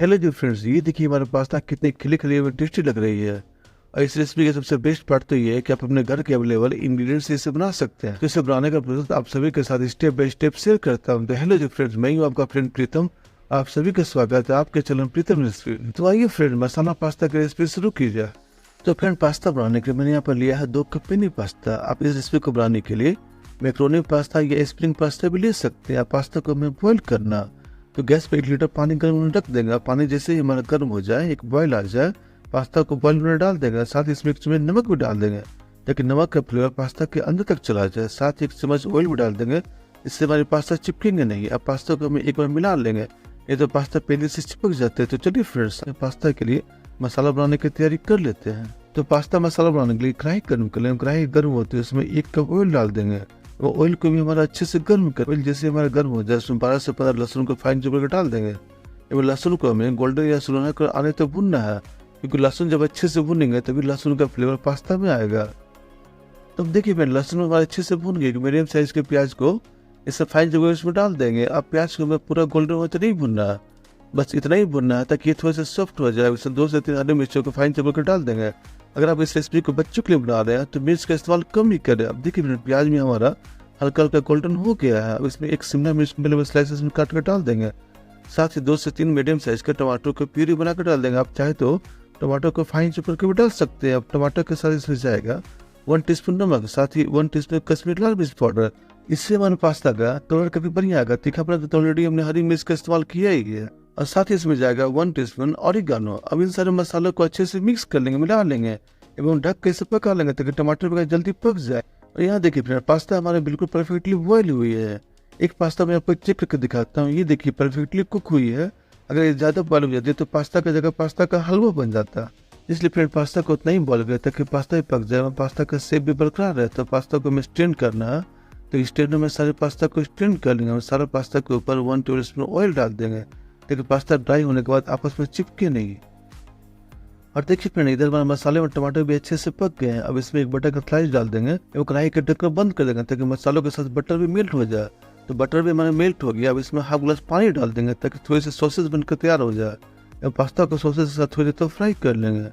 Hello जी friends, ये देखिए हमारे पास्ता कितनी खिली खिली और टेस्टी लग रही है। और इस रेसिपी का सबसे बेस्ट पार्ट तो ये है कि आप अपने घर के अवेलेबल इंग्रेडिएंट्स से इसे बना सकते हैं। तो इसे बनाने का प्रोसेस आप सभी के साथ स्टेप बाय स्टेप शेयर करता हूँ। तो हेलो जी फ्रेंड्स, मैं हूँ आपका फ्रेंड प्रीतम। आप सभी का स्वागत है आपके चैनल प्रीतम रेसिपी। तो आइए फ्रेंड, मसाला पास्ता की रेसिपी शुरू की जाए। तो फ्रेंड, पास्ता बनाने के लिए मैंने यहाँ पर लिया है 2 कप पेनी पास्ता। आप इस रेसिपी को बनाने के लिए मैक्रोनी पास्ता या स्प्रिंग पास्ता भी ले सकते हैं। आप पास्ता को हमें बॉइल करना, तो गैस पे 1 लीटर पानी गर्म होने रख देंगे। पानी जैसे ही हमारा गर्म हो जाए, एक बॉयल आ जाए, पास्ता को बॉयल होने डाल देंगे। साथ ही इसमें 1 चम्मच नमक भी डाल देंगे ताकि नमक का फ्लेवर पास्ता के अंदर तक चला जाए। साथ ही 1 चम्मच ऑयल भी डाल देंगे, इससे हमारे पास्ता चिपकेंगे नहीं। अब पास्ता को हमें एक बार मिला लेंगे, ये तो पास्ता पहले से चिपक जाते हैं। तो चलिए फ्रेंड्स, पास्ता के लिए मसाला बनाने की तैयारी कर लेते हैं। तो पास्ता मसाला बनाने के लिए कढ़ाई गर्म कर लें। कढ़ाई गर्म होती है, उसमें 1 कप ऑयल डाल देंगे। वो ऑयल को भी हमारा अच्छे से गर्म कर, ऑयल जैसे हमारा गर्म हो जाए, उसमें 12 से 15 लहसुन को फाइन चॉप करके डाल देंगे। एवं लहसुन को हमें गोल्डन या सुनहरा कर आने तक भूनना है, क्योंकि लहसुन जब अच्छे से भूनेंगे तभी लहसुन का फ्लेवर पास्ता में आएगा। तो देखिए मैं लहसुन हमारे अच्छे से भून गए। मीडियम साइज के प्याज को इसे फाइन चॉप इसमें डाल देंगे। अब प्याज को हमें पूरा गोल्डन होते नहीं भूनना, बस इतना ही भूनना है ताकि ये थोड़ा सा सॉफ्ट हो जाए। उसमें 2 से 3 हरी मिर्चों को फाइन चॉप करके डाल देंगे। अगर आप इस रेसिपी को बच्चों के लिए बना रहे हैं तो मिर्च का इस्तेमाल कम ही करें। अब देखिए प्याज में हमारा हल्का हल्का गोल्डन हो गया है। अब इसमें 1 शिमला मिर्च में स्लाइसेस में काट कर डाल देंगे। साथ ही 2 से 3 मीडियम साइज के टमाटर को प्यूरी बनाकर डाल देंगे। आप चाहे तो टमाटर को फाइन चॉप करके भी डाल सकते हैं। अब टमाटर के साथ इसमें जाएगा 1 टीस्पून नमक, साथ ही 1 टीस्पून कश्मीरी लाल मिर्च पाउडर। इससे हमारे पास्ता का कलर काफी बढ़िया आएगा। तीखा पड़ा तो ऑलरेडी हमने हरी मिर्च का इस्तेमाल किया ही है। और साथ ही इसमें जाएगा 1 टीस्पून ऑरिगानो। अब इन सारे मसालों को अच्छे से मिक्स कर लेंगे, मिला लेंगे एवं ढक के इसे पका लेंगे ताकि टमाटर वगैरह जल्दी पक जाए। और यहाँ देखिए फ्रेंड, पास्ता हमारे बिल्कुल परफेक्टली बॉयल हुई है। एक पास्ता मैं आपको चेक करके दिखाता हूँ। ये देखिए परफेक्टली कुक हुई है। अगर ये ज्यादा बॉयल हो जाती है तो पास्ता की जगह पास्ता का हलवा बन जाता। इसलिए फ्रेंड, पास्ता को उतना ही बॉयल करें ताकि पास्ता ही पक जाए, पास्ता का शेप भी बरकरार रहे। तो पास्ता को हमें स्ट्रेन करना है, तो स्ट्रेनर में सारे पास्ता को स्ट्रेन कर लेंगे। सारा पास्ता के ऊपर 1 टेबल स्पून ऑयल डाल देंगे ताकि पास्ता ड्राई होने के बाद आपस में चिपके नहीं। और देखिए फ्रेंड, इधर हमारे मसाले और टमाटर भी अच्छे से पक गए हैं। अब इसमें 1 बटर का स्लाइस डाल देंगे और कढ़ाई के ढक्कन बंद कर देंगे ताकि मसालों के साथ बटर भी मेल्ट हो जाए। तो बटर भी हमारे मेल्ट हो गया। अब इसमें हाफ गिलास पानी डाल देंगे ताकि थोड़ी सी सॉसेस बनकर तैयार हो जाए। अब पास्ता को सॉसेस के साथ थोड़ी देर तक फ्राई कर लेंगे।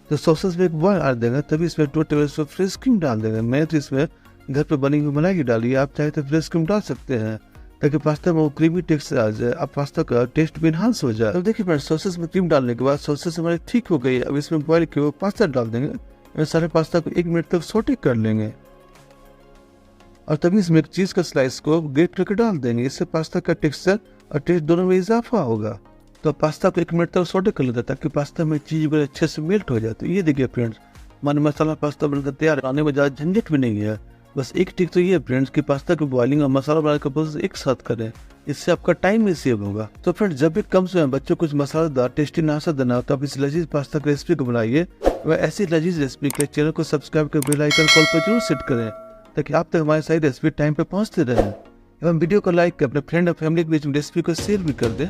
तो सॉसेस में एक बॉयल आ देंगे, तभी इसमें 2 टेबल स्पून फ्रेश क्रीम डाल देंगे। मैं तो इसमें घर पे बनी हुई मलाई डाली, आप चाहे तो फ्रेश क्रीम डाल सकते हैं ताकि पास्ता में वो क्रीमी टेक्सचर आ जाए। अब पास्ता का टेस्ट भी इनहांस हो जाए। अब देखिए फ्रेंड्स, सॉसेस में क्रीम डालने के बाद सॉसेस हमारी ठीक हो गई। अब इसमें बॉयल किए हुए पास्ता डाल देंगे। सारे पास्ता को 1 मिनट तक सौटे कर लेंगे और तभी इसमें एक चीज का स्लाइस को ग्रेट करके डाल देंगे। इससे पास्ता का टेक्सचर और टेस्ट दोनों में इजाफा होगा। तो पास्ता को 1 मिनट तक सौटे कर लेते ताकि पास्ता में चीज वगैरह अच्छे से मेल्ट हो जाए। तो ये देखिए फ्रेंड्स, हमारे मसाला पास्ता बनकर तैयार। आने में ज्यादा झंझट भी नहीं है। बस एक ट्रिक तो ये फ्रेंड्स कि पास्ता की बॉइलिंग और मसाला बनाने का प्रोसेस एक साथ करें, इससे आपका टाइम भी सेव होगा। तो फ्रेंड्स, जब भी कम समय बच्चों को कुछ मसालेदार टेस्टी नाश्ता देना हो तो आप इस लजीज पास्ता की रेसिपी को बनाइए। वह ऐसी लजीज रेसिपी के चैनल को सब्सक्राइब कर बेल आइकन कॉल पर जरूर सेट करें ताकि आप तक हमारी सारी रेसिपी टाइम पे पहुंचते रहें। एवं वीडियो को लाइक कर अपने फ्रेंड और फैमिली के बीच में रेसिपी को शेयर भी कर दें।